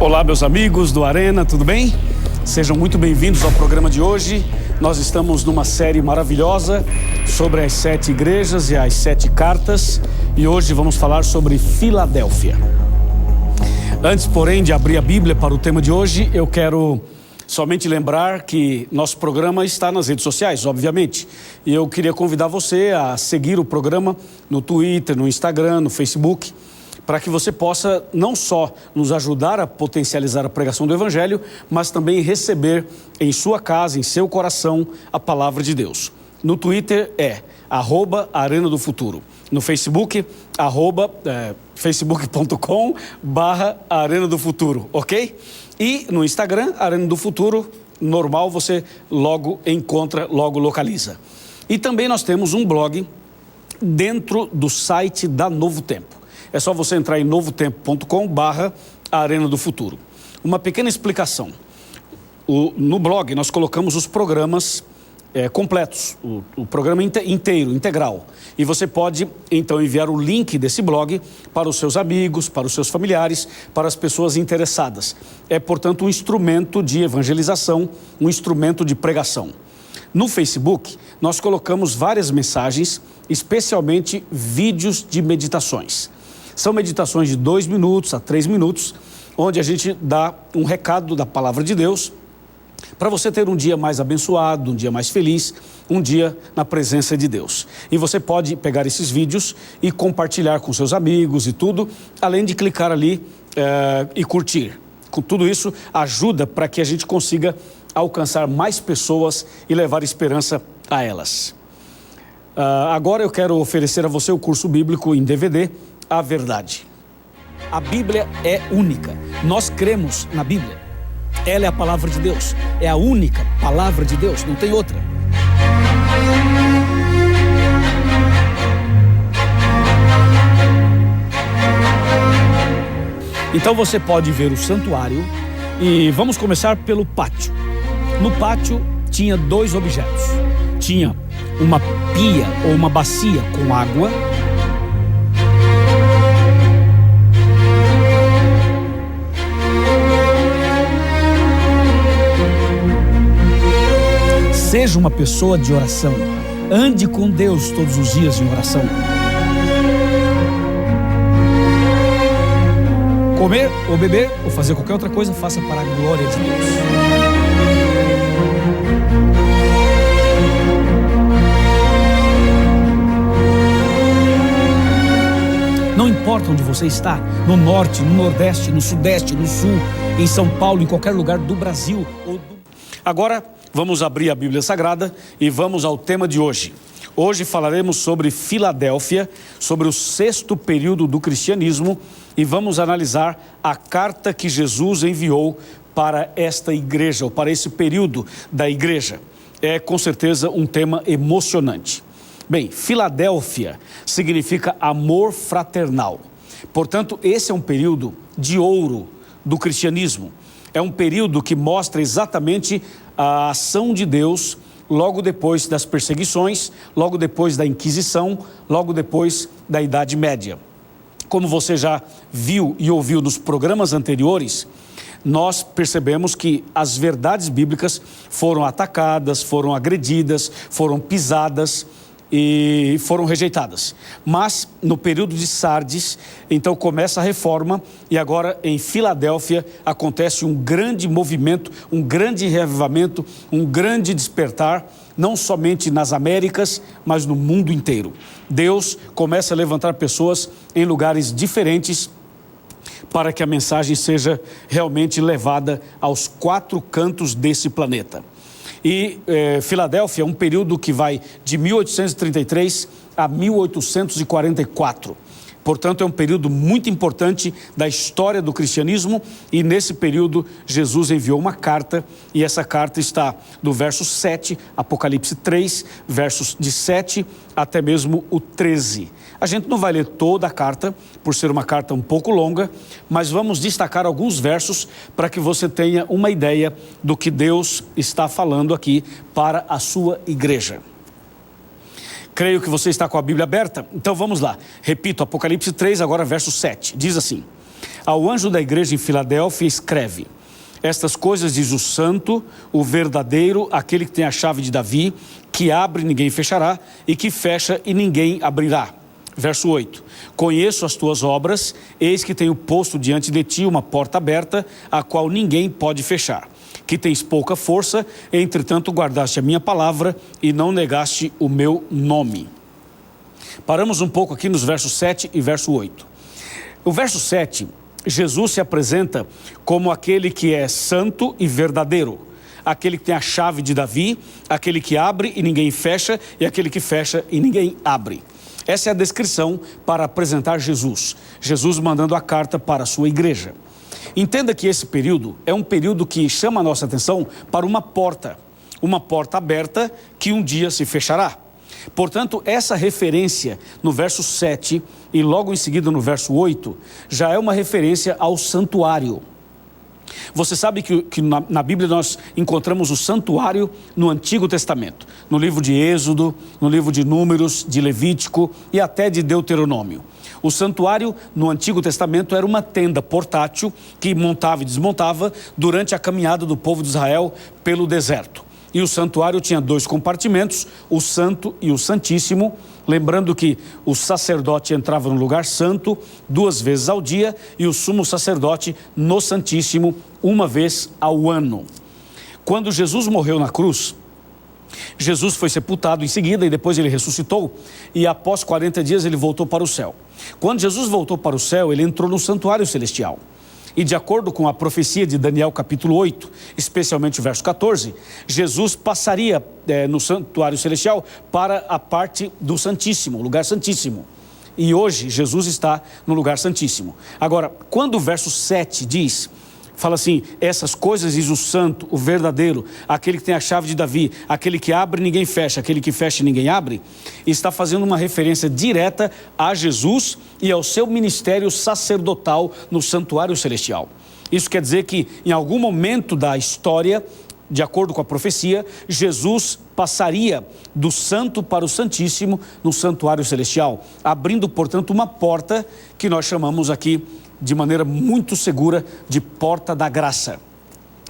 Olá, meus amigos do Arena, tudo bem? Sejam muito bem-vindos ao programa de hoje. Nós estamos numa série maravilhosa sobre as 7 igrejas e as 7 cartas, e hoje vamos falar sobre Filadélfia. Antes, porém, de abrir a Bíblia para o tema de hoje, eu quero somente lembrar que nosso programa está nas redes sociais, obviamente. E eu queria convidar você a seguir o programa no Twitter, no Instagram, no Facebook, para que você possa não só nos ajudar a potencializar a pregação do Evangelho, mas também receber em sua casa, em seu coração, a palavra de Deus. No Twitter é @Arena do Futuro. No Facebook, facebook.com/Arena do Futuro, ok? E no Instagram, Arena do Futuro, normal, você logo encontra, logo localiza. E também nós temos um blog dentro do site da Novo Tempo. É só você entrar em novotempo.com/Arena do Futuro. Uma pequena explicação. No blog nós colocamos os programas completos, o programa inteiro, integral. E você pode, então, enviar o link desse blog para os seus amigos, para os seus familiares, para as pessoas interessadas. É, portanto, um instrumento de evangelização, um instrumento de pregação. No Facebook, nós colocamos várias mensagens, especialmente vídeos de meditações. São meditações de 2 minutos a 3 minutos, onde a gente dá um recado da palavra de Deus para você ter um dia mais abençoado, um dia mais feliz, um dia na presença de Deus. E você pode pegar esses vídeos e compartilhar com seus amigos e tudo, além de clicar ali e curtir. Com tudo isso, ajuda para que a gente consiga alcançar mais pessoas e levar esperança a elas. Agora eu quero oferecer a você o curso bíblico em DVD, A Verdade. A Bíblia é única. Nós cremos na Bíblia. Ela é a palavra de Deus. É a única palavra de Deus, não tem outra. Então você pode ver o santuário e vamos começar pelo pátio. No pátio tinha 2 objetos. Tinha uma pia ou uma bacia com água. Seja uma pessoa de oração. Ande com Deus todos os dias em oração. Comer ou beber ou fazer qualquer outra coisa, faça para a glória de Deus. Não importa onde você está, no norte, no nordeste, no sudeste, no sul, em São Paulo, em qualquer lugar do Brasil ou do... Agora, vamos abrir a Bíblia Sagrada e vamos ao tema de hoje. Hoje falaremos sobre Filadélfia, sobre o 6º período do cristianismo, e vamos analisar a carta que Jesus enviou para esta igreja, ou para esse período da igreja. É com certeza um tema emocionante. Bem, Filadélfia significa amor fraternal. Portanto, esse é um período de ouro do cristianismo. É um período que mostra exatamente a ação de Deus logo depois das perseguições, logo depois da Inquisição, logo depois da Idade Média. Como você já viu e ouviu nos programas anteriores, nós percebemos que as verdades bíblicas foram atacadas, foram agredidas, foram pisadas e foram rejeitadas. Mas no período de Sardes, então começa a reforma, e agora em Filadélfia acontece um grande movimento, um grande reavivamento, um grande despertar, não somente nas Américas, mas no mundo inteiro. Deus começa a levantar pessoas em lugares diferentes para que a mensagem seja realmente levada aos 4 cantos desse planeta. E Filadélfia é um período que vai de 1833 a 1844. Portanto, é um período muito importante da história do cristianismo, e nesse período Jesus enviou uma carta, e essa carta está do verso 7, Apocalipse 3, versos de 7 até mesmo o 13. A gente não vai ler toda a carta, por ser uma carta um pouco longa, mas vamos destacar alguns versos para que você tenha uma ideia do que Deus está falando aqui para a sua igreja. Creio que você está com a Bíblia aberta, então vamos lá. Repito, Apocalipse 3, agora verso 7, diz assim: Ao anjo da igreja em Filadélfia escreve: estas coisas diz o santo, o verdadeiro, aquele que tem a chave de Davi, que abre e ninguém fechará, e que fecha e ninguém abrirá. Verso 8: conheço as tuas obras, eis que tenho posto diante de ti uma porta aberta, a qual ninguém pode fechar. Que tens pouca força, entretanto guardaste a minha palavra e não negaste o meu nome. Paramos um pouco aqui nos versos 7 e verso 8. O verso 7, Jesus se apresenta como aquele que é santo e verdadeiro, aquele que tem a chave de Davi, aquele que abre e ninguém fecha, e aquele que fecha e ninguém abre. Essa é a descrição para apresentar Jesus. Jesus mandando a carta para a sua igreja. Entenda que esse período é um período que chama a nossa atenção para uma porta aberta que um dia se fechará. Portanto, essa referência no verso 7 e logo em seguida no verso 8, já é uma referência ao santuário. Você sabe que na Bíblia nós encontramos o santuário no Antigo Testamento, no livro de Êxodo, no livro de Números, de Levítico e até de Deuteronômio. O santuário no Antigo Testamento era uma tenda portátil que montava e desmontava durante a caminhada do povo de Israel pelo deserto. E o santuário tinha 2 compartimentos, o Santo e o Santíssimo. Lembrando que o sacerdote entrava no lugar santo 2 vezes ao dia e o sumo sacerdote no Santíssimo 1 vez ao ano. Quando Jesus morreu na cruz, Jesus foi sepultado em seguida e depois ele ressuscitou e após 40 dias ele voltou para o céu. Quando Jesus voltou para o céu, ele entrou no santuário celestial. E de acordo com a profecia de Daniel capítulo 8, especialmente o verso 14, Jesus passaria no santuário celestial para a parte do Santíssimo, o lugar Santíssimo. E hoje Jesus está no lugar Santíssimo. Agora, quando o verso 7 fala assim: essas coisas diz o santo, o verdadeiro, aquele que tem a chave de Davi, aquele que abre e ninguém fecha, aquele que fecha e ninguém abre, está fazendo uma referência direta a Jesus e ao seu ministério sacerdotal no santuário celestial. Isso quer dizer que em algum momento da história, de acordo com a profecia, Jesus passaria do santo para o santíssimo no santuário celestial, abrindo, portanto, uma porta que nós chamamos aqui de maneira muito segura de porta da graça.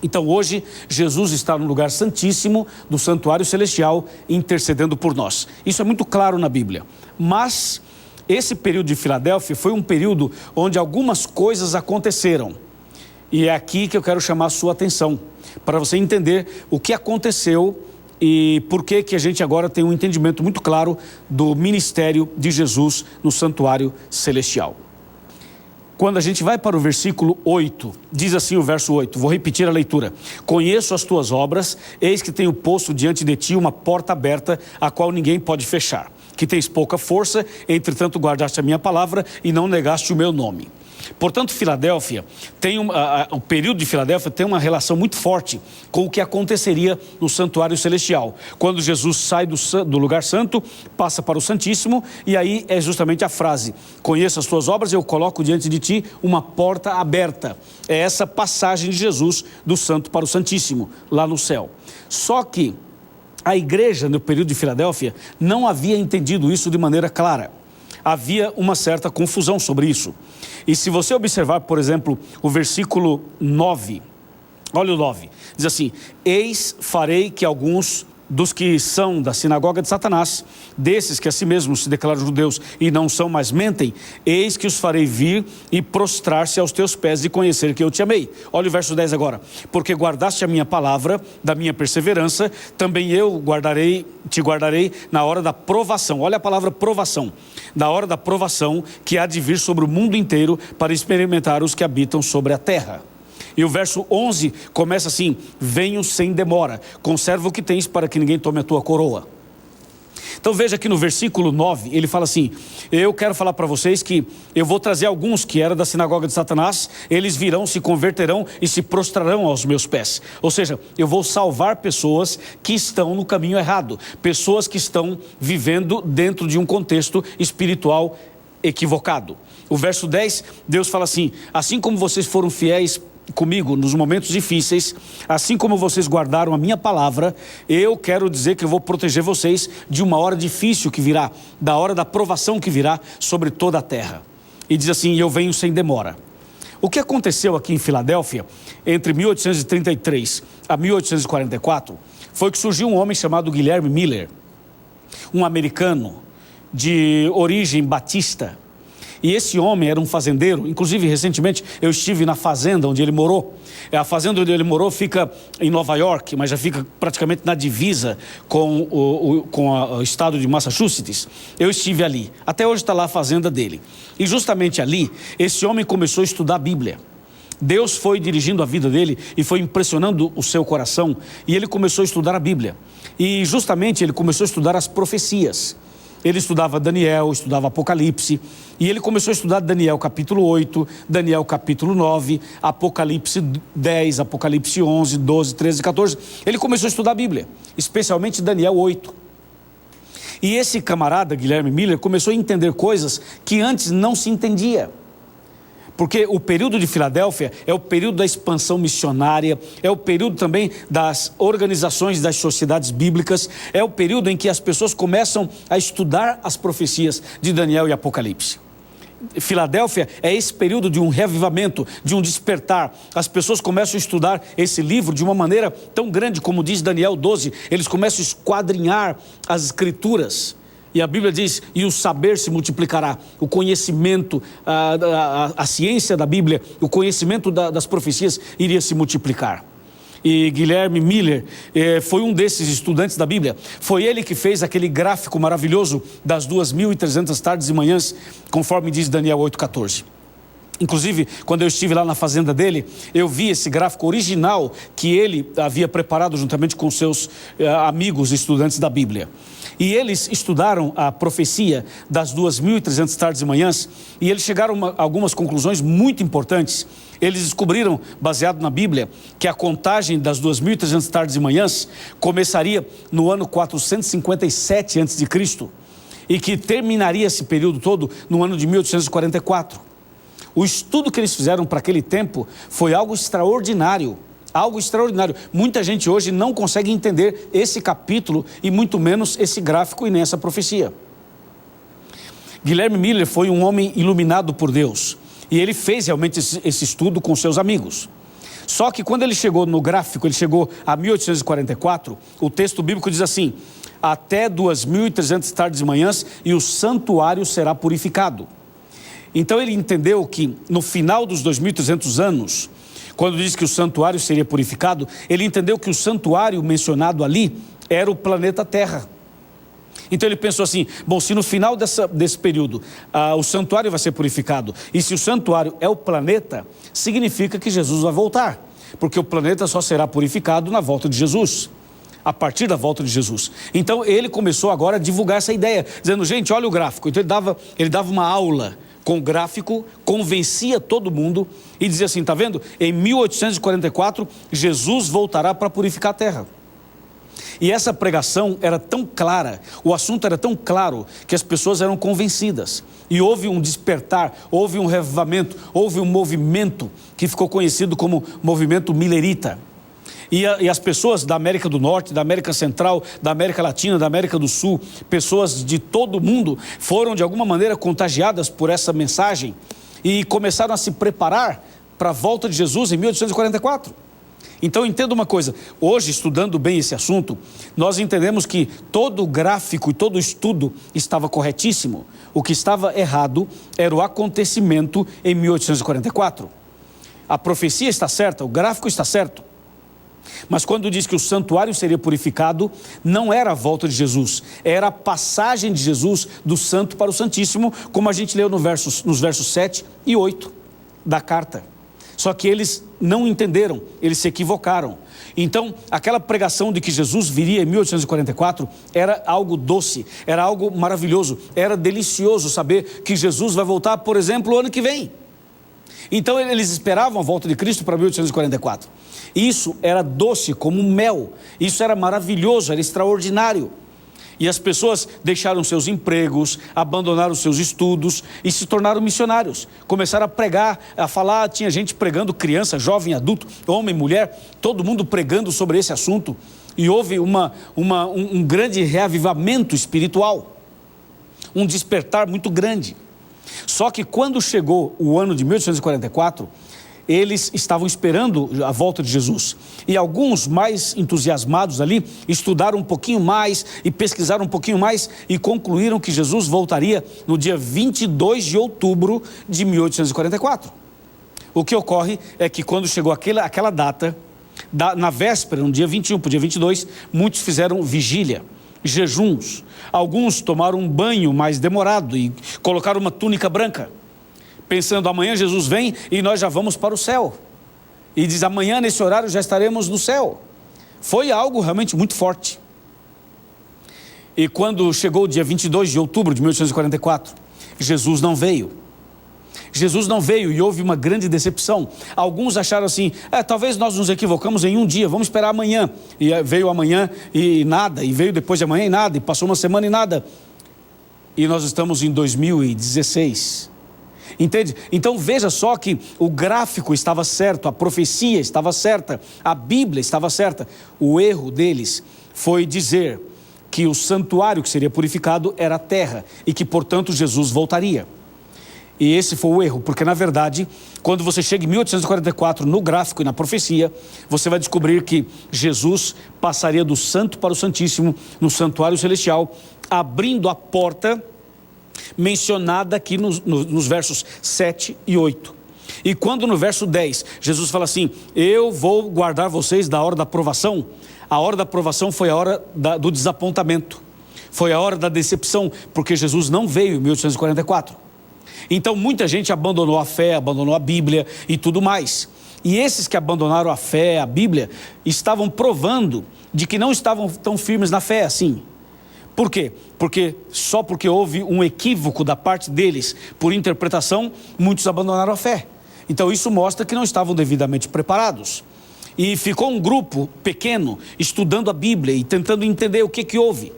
Então hoje Jesus está no lugar santíssimo do santuário celestial intercedendo por nós. Isso é muito claro na Bíblia. Mas esse período de Filadélfia foi um período onde algumas coisas aconteceram. E é aqui que eu quero chamar a sua atenção, para você entender o que aconteceu e por que a gente agora tem um entendimento muito claro do ministério de Jesus no santuário celestial. Quando a gente vai para o versículo 8, diz assim o verso 8, vou repetir a leitura: conheço as tuas obras, eis que tenho posto diante de ti uma porta aberta, a qual ninguém pode fechar. Que tens pouca força, entretanto guardaste a minha palavra e não negaste o meu nome. Portanto, Filadélfia o período de Filadélfia tem uma relação muito forte com o que aconteceria no santuário celestial. Quando Jesus sai do lugar santo, passa para o Santíssimo, e aí é justamente a frase: conheço as tuas obras, eu coloco diante de ti uma porta aberta. É essa passagem de Jesus do santo para o Santíssimo, lá no céu. Só que a igreja, no período de Filadélfia, não havia entendido isso de maneira clara. Havia uma certa confusão sobre isso. E se você observar, por exemplo, o versículo 9, olha o 9, diz assim: eis farei que alguns dos que são da sinagoga de Satanás, desses que a si mesmos se declaram judeus e não são, mas mentem, eis que os farei vir e prostrar-se aos teus pés e conhecer que eu te amei. Olha o verso 10 agora: porque guardaste a minha palavra, da minha perseverança, também eu te guardarei na hora da provação. Olha a palavra provação: da hora da provação que há de vir sobre o mundo inteiro para experimentar os que habitam sobre a terra. E o verso 11 começa assim: venho sem demora, conserva o que tens para que ninguém tome a tua coroa. Então veja que no versículo 9 ele fala assim: eu quero falar para vocês que eu vou trazer alguns que eram da sinagoga de Satanás, eles virão, se converterão e se prostrarão aos meus pés. Ou seja, eu vou salvar pessoas que estão no caminho errado, pessoas que estão vivendo dentro de um contexto espiritual equivocado. O verso 10, Deus fala assim: assim como vocês foram fiéis comigo nos momentos difíceis, assim como vocês guardaram a minha palavra, eu quero dizer que eu vou proteger vocês de uma hora difícil que virá, da hora da provação que virá sobre toda a terra. E diz assim: eu venho sem demora. O que aconteceu aqui em Filadélfia, entre 1833 a 1844, foi que surgiu um homem chamado Guilherme Miller, um americano de origem batista. E esse homem era um fazendeiro. Inclusive, recentemente, eu estive na fazenda onde ele morou. A fazenda onde ele morou fica em Nova York, mas já fica praticamente na divisa com o estado de Massachusetts. Eu estive ali. Até hoje está lá a fazenda dele. E justamente ali, esse homem começou a estudar a Bíblia. Deus foi dirigindo a vida dele e foi impressionando o seu coração. E ele começou a estudar a Bíblia. E justamente ele começou a estudar as profecias. Ele estudava Daniel, estudava Apocalipse, e ele começou a estudar Daniel capítulo 8, Daniel capítulo 9, Apocalipse 10, Apocalipse 11, 12, 13 e 14. Ele começou a estudar a Bíblia, especialmente Daniel 8. E esse camarada, Guilherme Miller, começou a entender coisas que antes não se entendia. Porque o período de Filadélfia é o período da expansão missionária, é o período também das organizações das sociedades bíblicas, é o período em que as pessoas começam a estudar as profecias de Daniel e Apocalipse. Filadélfia é esse período de um reavivamento, de um despertar. As pessoas começam a estudar esse livro de uma maneira tão grande, como diz Daniel 12, eles começam a esquadrinhar as escrituras. E a Bíblia diz, e o saber se multiplicará, o conhecimento, a ciência da Bíblia, o conhecimento das profecias iria se multiplicar. E Guilherme Miller foi um desses estudantes da Bíblia. Foi ele que fez aquele gráfico maravilhoso das 2.300 tardes e manhãs, conforme diz Daniel 8,14. Inclusive, quando eu estive lá na fazenda dele, eu vi esse gráfico original que ele havia preparado juntamente com seus amigos estudantes da Bíblia. E eles estudaram a profecia das 2.300 tardes e manhãs, e eles chegaram a algumas conclusões muito importantes. Eles descobriram, baseado na Bíblia, que a contagem das 2.300 tardes e manhãs começaria no ano 457 a.C., e que terminaria esse período todo no ano de 1844. O estudo que eles fizeram para aquele tempo foi algo extraordinário. Algo extraordinário. Muita gente hoje não consegue entender esse capítulo e muito menos esse gráfico e nem essa profecia. Guilherme Miller foi um homem iluminado por Deus e ele fez realmente esse estudo com seus amigos. Só que quando ele chegou no gráfico, ele chegou a 1844, o texto bíblico diz assim: até 2.300 tardes e manhãs e o santuário será purificado. Então ele entendeu que no final dos 2.300 anos, quando diz que o santuário seria purificado, ele entendeu que o santuário mencionado ali era o planeta Terra. Então ele pensou assim, bom, se no final desse período o santuário vai ser purificado, e se o santuário é o planeta, significa que Jesus vai voltar, porque o planeta só será purificado na volta de Jesus, a partir da volta de Jesus. Então ele começou agora a divulgar essa ideia, dizendo, gente, olha o gráfico. Então ele dava uma aula com gráfico, convencia todo mundo e dizia assim, tá vendo? Em 1844, Jesus voltará para purificar a terra. E essa pregação era tão clara, o assunto era tão claro, que as pessoas eram convencidas. E houve um despertar, houve um revivamento, houve um movimento que ficou conhecido como movimento millerita. E as pessoas da América do Norte, da América Central, da América Latina, da América do Sul, pessoas de todo o mundo, foram de alguma maneira contagiadas por essa mensagem e começaram a se preparar para a volta de Jesus em 1844. Então entenda uma coisa, hoje estudando bem esse assunto, nós entendemos que todo o gráfico e todo o estudo estava corretíssimo. O que estava errado era o acontecimento em 1844. A profecia está certa, o gráfico está certo. Mas quando diz que o santuário seria purificado, não era a volta de Jesus, era a passagem de Jesus do santo para o santíssimo, como a gente leu nos versos 7 e 8 da carta. Só que eles não entenderam, eles se equivocaram. Então, aquela pregação de que Jesus viria em 1844 era algo doce, era algo maravilhoso, era delicioso saber que Jesus vai voltar, por exemplo, o ano que vem. Então eles esperavam a volta de Cristo para 1844. Isso era doce como mel, isso era maravilhoso, era extraordinário. E as pessoas deixaram seus empregos, abandonaram seus estudos e se tornaram missionários. Começaram a pregar, a falar, tinha gente pregando, criança, jovem, adulto, homem, mulher, todo mundo pregando sobre esse assunto. E houve um grande reavivamento espiritual, um despertar muito grande. Só que quando chegou o ano de 1844, eles estavam esperando a volta de Jesus. E alguns mais entusiasmados ali estudaram um pouquinho mais e pesquisaram um pouquinho mais e concluíram que Jesus voltaria no dia 22 de outubro de 1844. O que ocorre é que quando chegou aquela data, na véspera, no dia 21 para o dia 22, muitos fizeram vigília, jejuns. Alguns tomaram um banho mais demorado e colocaram uma túnica branca, pensando, amanhã Jesus vem e nós já vamos para o céu. E diz, amanhã nesse horário já estaremos no céu. Foi algo realmente muito forte. E quando chegou o dia 22 de outubro de 1844, Jesus não veio. Jesus não veio e houve uma grande decepção. Alguns acharam assim, talvez nós nos equivocamos em um dia, vamos esperar amanhã. E veio amanhã e nada, e veio depois de amanhã e nada, e passou uma semana e nada. E nós estamos em 2016. Entende? Então veja só que o gráfico estava certo, a profecia estava certa, a Bíblia estava certa. O erro deles foi dizer que o santuário que seria purificado era a terra e que, portanto, Jesus voltaria. E esse foi o erro, porque na verdade, quando você chega em 1844 no gráfico e na profecia, você vai descobrir que Jesus passaria do santo para o santíssimo no santuário celestial, abrindo a porta mencionada aqui nos versos 7 e 8. E quando no verso 10, Jesus fala assim, eu vou guardar vocês da hora da provação. A hora da provação foi a hora do desapontamento, foi a hora da decepção, porque Jesus não veio em 1844. Então muita gente abandonou a fé, abandonou a Bíblia e tudo mais. E esses que abandonaram a fé, a Bíblia, estavam provando de que não estavam tão firmes na fé assim. Por quê? Só porque houve um equívoco da parte deles, por interpretação, muitos abandonaram a fé. Então isso mostra que não estavam devidamente preparados. E ficou um grupo pequeno, estudando a Bíblia e tentando entender o que houve.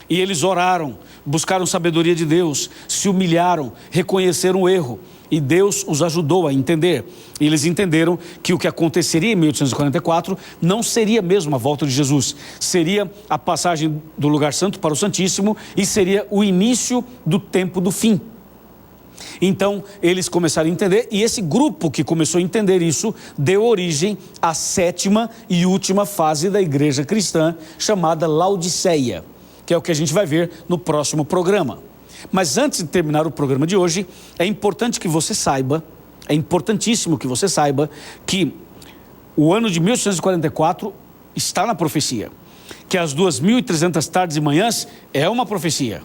E eles oraram, buscaram sabedoria de Deus, se humilharam, reconheceram o erro. E Deus os ajudou a entender. E eles entenderam que o que aconteceria em 1844 não seria mesmo a volta de Jesus. Seria a passagem do lugar santo para o Santíssimo e seria o início do tempo do fim. Então eles começaram a entender, e esse grupo que começou a entender isso deu origem à sétima e última fase da igreja cristã, chamada Laodiceia, que é o que a gente vai ver no próximo programa. Mas antes de terminar o programa de hoje, é importante que você saiba, é importantíssimo que você saiba que o ano de 1844 está na profecia, que as 2.300 tardes e manhãs é uma profecia,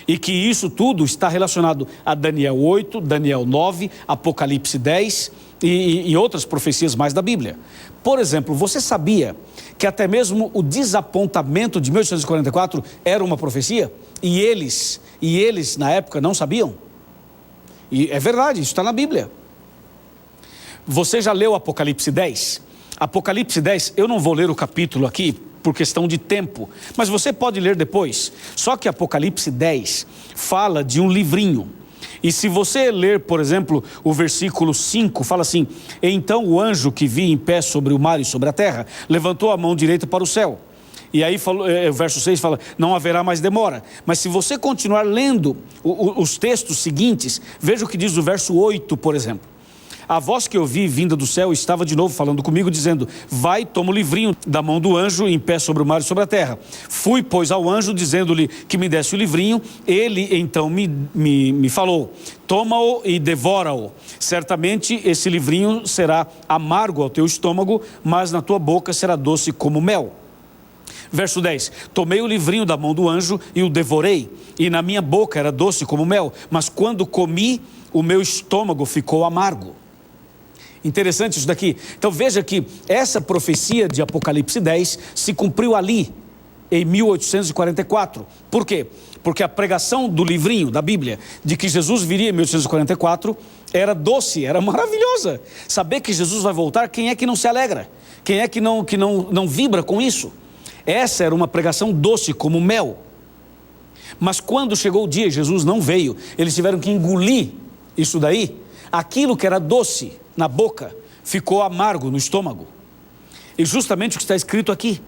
e que isso tudo está relacionado a Daniel 8, Daniel 9, Apocalipse 10 e outras profecias mais da Bíblia. Por exemplo, você sabia que até mesmo o desapontamento de 1844 era uma profecia? E eles na época não sabiam? E é verdade, isso está na Bíblia. Você já leu Apocalipse 10? Apocalipse 10, eu não vou ler o capítulo aqui por questão de tempo, mas você pode ler depois. Só que Apocalipse 10 fala de um livrinho. E se você ler, por exemplo, o versículo 5, fala assim, então o anjo que vi em pé sobre o mar e sobre a terra, levantou a mão direita para o céu. E aí o verso 6 fala, não haverá mais demora. Mas se você continuar lendo os textos seguintes, veja o que diz o verso 8, por exemplo. A voz que eu vi vinda do céu estava de novo falando comigo, dizendo, vai, toma o livrinho da mão do anjo em pé sobre o mar e sobre a terra. Fui, pois, ao anjo, dizendo-lhe que me desse o livrinho. Ele, então, me falou, toma-o e devora-o. Certamente esse livrinho será amargo ao teu estômago, mas na tua boca será doce como mel. Verso 10, tomei o livrinho da mão do anjo e o devorei, e na minha boca era doce como mel, mas quando comi, o meu estômago ficou amargo. Interessante isso daqui. Então veja que essa profecia de Apocalipse 10 se cumpriu ali, em 1844. Por quê? Porque a pregação do livrinho da Bíblia, de que Jesus viria em 1844, era doce, era maravilhosa. Saber que Jesus vai voltar, quem é que não se alegra? Quem é que não vibra com isso? Essa era uma pregação doce como mel. Mas quando chegou o dia e Jesus não veio, eles tiveram que engolir isso daí. Aquilo que era doce na boca ficou amargo no estômago. E justamente o que está escrito aqui.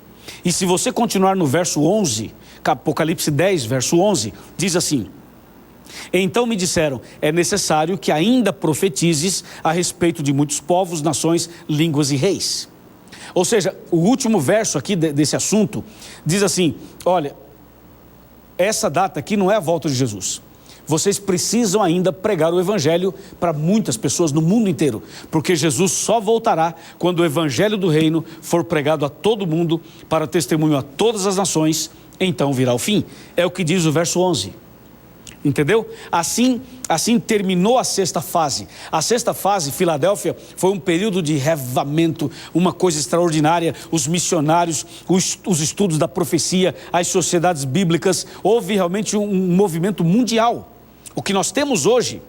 E se você continuar no verso 11, Apocalipse 10, verso 11, diz assim, Então me disseram, é necessário que ainda profetizes a respeito de muitos povos, nações, línguas e reis. Ou seja, o último verso aqui desse assunto diz assim, olha, essa data aqui não é a volta de Jesus. Vocês precisam ainda pregar o evangelho para muitas pessoas no mundo inteiro, porque Jesus só voltará quando o evangelho do reino for pregado a todo mundo para testemunho a todas as nações, então virá o fim. É o que diz o verso 11. Entendeu? Assim terminou a sexta fase. A sexta fase, Filadélfia, foi um período de revivamento, uma coisa extraordinária. Os missionários, os estudos da profecia, as sociedades bíblicas, houve realmente um movimento mundial. O que nós temos hoje,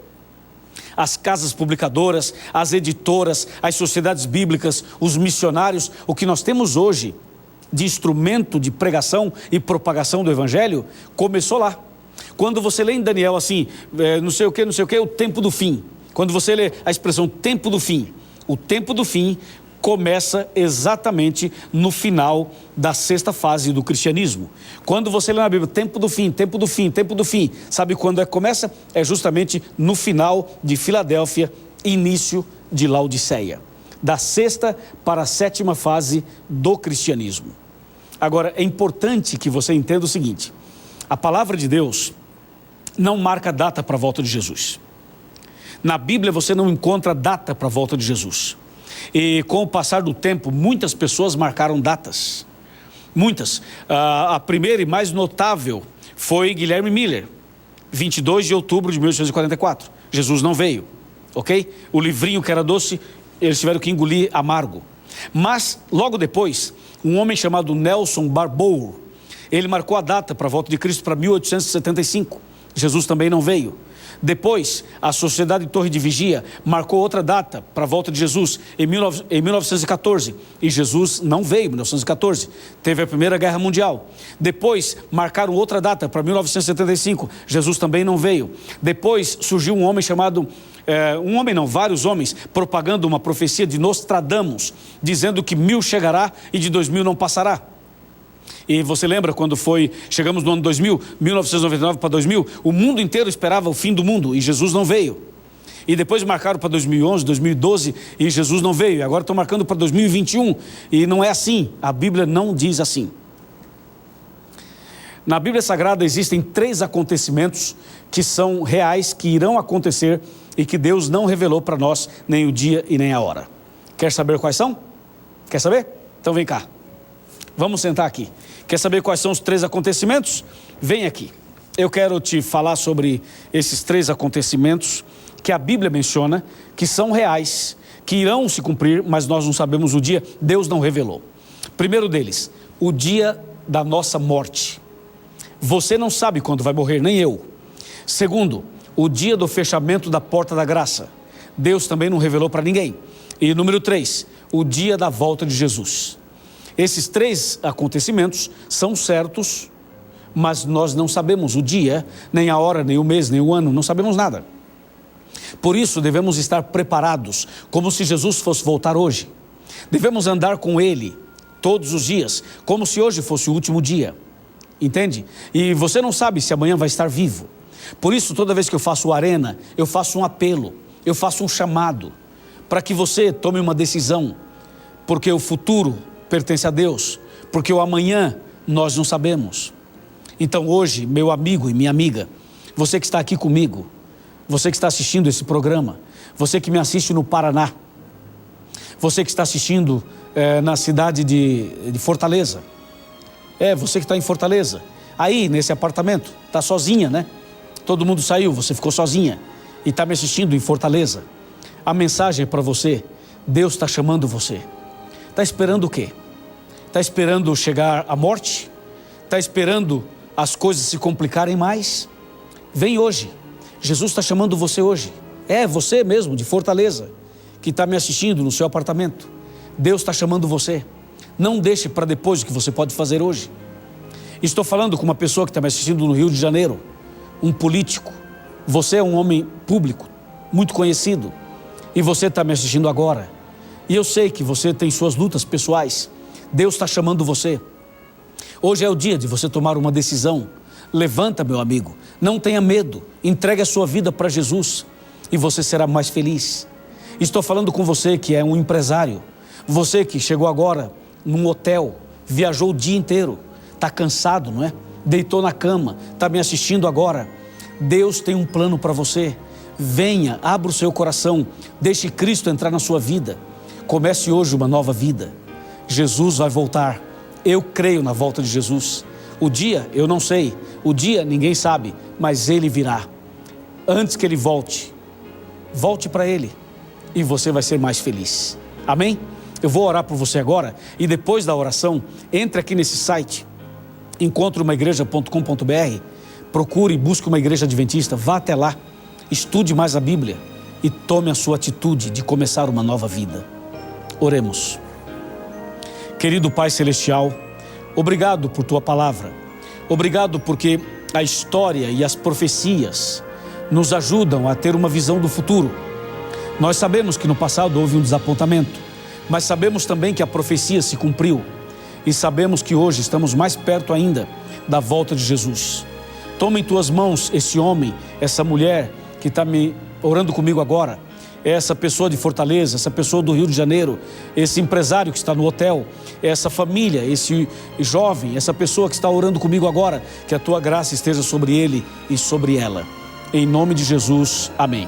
as casas publicadoras, as editoras, as sociedades bíblicas, os missionários, o que nós temos hoje de instrumento de pregação e propagação do evangelho, começou lá. Quando você lê em Daniel assim, não sei o que, o tempo do fim. Quando você lê a expressão tempo do fim, o tempo do fim começa exatamente no final da sexta fase do cristianismo. Quando você lê na Bíblia, tempo do fim, tempo do fim, tempo do fim, sabe quando começa? É justamente no final de Filadélfia, início de Laodiceia. Da sexta para a sétima fase do cristianismo. Agora, é importante que você entenda o seguinte, a palavra de Deus não marca data para a volta de Jesus. Na Bíblia você não encontra data para a volta de Jesus. E com o passar do tempo, muitas pessoas marcaram datas. Muitas. A primeira e mais notável foi Guilherme Miller, 22 de outubro de 1844. Jesus não veio, ok? O livrinho que era doce, eles tiveram que engolir amargo. Mas, logo depois, um homem chamado Nelson Barbour, ele marcou a data para a volta de Cristo para 1875. Jesus também não veio. Depois, a Sociedade Torre de Vigia marcou outra data para a volta de Jesus em 1914. E Jesus não veio em 1914. Teve a Primeira Guerra Mundial. Depois, marcaram outra data para 1975. Jesus também não veio. Depois, surgiu um homem chamado... vários homens, propagando uma profecia de Nostradamus, dizendo que 1000 chegará e de 2000 não passará. E você lembra quando chegamos no ano 2000, 1999 para 2000, o mundo inteiro esperava o fim do mundo e Jesus não veio. E depois marcaram para 2011, 2012 e Jesus não veio. E agora estão marcando para 2021 e não é assim, a Bíblia não diz assim. Na Bíblia Sagrada existem 3 acontecimentos que são reais, que irão acontecer e que Deus não revelou para nós nem o dia e nem a hora. Quer saber quais são? Quer saber? Então vem cá. Vamos sentar aqui. Quer saber quais são os 3 acontecimentos? Vem aqui. Eu quero te falar sobre esses 3 acontecimentos que a Bíblia menciona, que são reais, que irão se cumprir, mas nós não sabemos o dia, Deus não revelou. Primeiro deles, o dia da nossa morte. Você não sabe quando vai morrer, nem eu. Segundo, o dia do fechamento da porta da graça. Deus também não revelou para ninguém. E número 3, o dia da volta de Jesus. Esses 3 acontecimentos são certos, mas nós não sabemos o dia, nem a hora, nem o mês, nem o ano, não sabemos nada. Por isso devemos estar preparados, como se Jesus fosse voltar hoje. Devemos andar com Ele todos os dias, como se hoje fosse o último dia. Entende? E você não sabe se amanhã vai estar vivo. Por isso, toda vez que eu faço o Arena, eu faço um apelo, eu faço um chamado, para que você tome uma decisão, porque o futuro pertence a Deus, porque o amanhã nós não sabemos. Então hoje, meu amigo e minha amiga, você que está aqui comigo, você que está assistindo esse programa, você que me assiste no Paraná, você que está assistindo na cidade de Fortaleza, você que está em Fortaleza, aí nesse apartamento, está sozinha, né? Todo mundo saiu, você ficou sozinha e está me assistindo em Fortaleza. A mensagem é para você, Deus está chamando você. Está esperando o quê? Está esperando chegar a morte? Está esperando as coisas se complicarem mais? Vem hoje. Jesus está chamando você hoje. É você mesmo, de Fortaleza, que está me assistindo no seu apartamento. Deus está chamando você. Não deixe para depois o que você pode fazer hoje. Estou falando com uma pessoa que está me assistindo no Rio de Janeiro, um político. Você é um homem público, muito conhecido, e você está me assistindo agora. E eu sei que você tem suas lutas pessoais. Deus está chamando você. Hoje é o dia de você tomar uma decisão. Levanta, meu amigo, não tenha medo, entregue a sua vida para Jesus e você será mais feliz. Estou falando com você que é um empresário, você que chegou agora num hotel, viajou o dia inteiro, está cansado, não é? Deitou na cama, está me assistindo agora. Deus tem um plano para você. Venha, abra o seu coração, deixe Cristo entrar na sua vida. Comece hoje uma nova vida. Jesus vai voltar. Eu creio na volta de Jesus. O dia, eu não sei. O dia, ninguém sabe, mas Ele virá. Antes que Ele volte, volte para Ele e você vai ser mais feliz. Amém? Eu vou orar por você agora e depois da oração, entre aqui nesse site, encontreumaigreja.com.br, procure e busque uma igreja adventista, vá até lá, estude mais a Bíblia e tome a sua atitude de começar uma nova vida. Oremos. Querido Pai Celestial, obrigado por Tua palavra. Obrigado porque a história e as profecias nos ajudam a ter uma visão do futuro. Nós sabemos que no passado houve um desapontamento, mas sabemos também que a profecia se cumpriu e sabemos que hoje estamos mais perto ainda da volta de Jesus. Toma em Tuas mãos esse homem, essa mulher que está me orando comigo agora, essa pessoa de Fortaleza, essa pessoa do Rio de Janeiro, esse empresário que está no hotel, essa família, esse jovem, essa pessoa que está orando comigo agora, que a Tua graça esteja sobre ele e sobre ela. Em nome de Jesus, amém.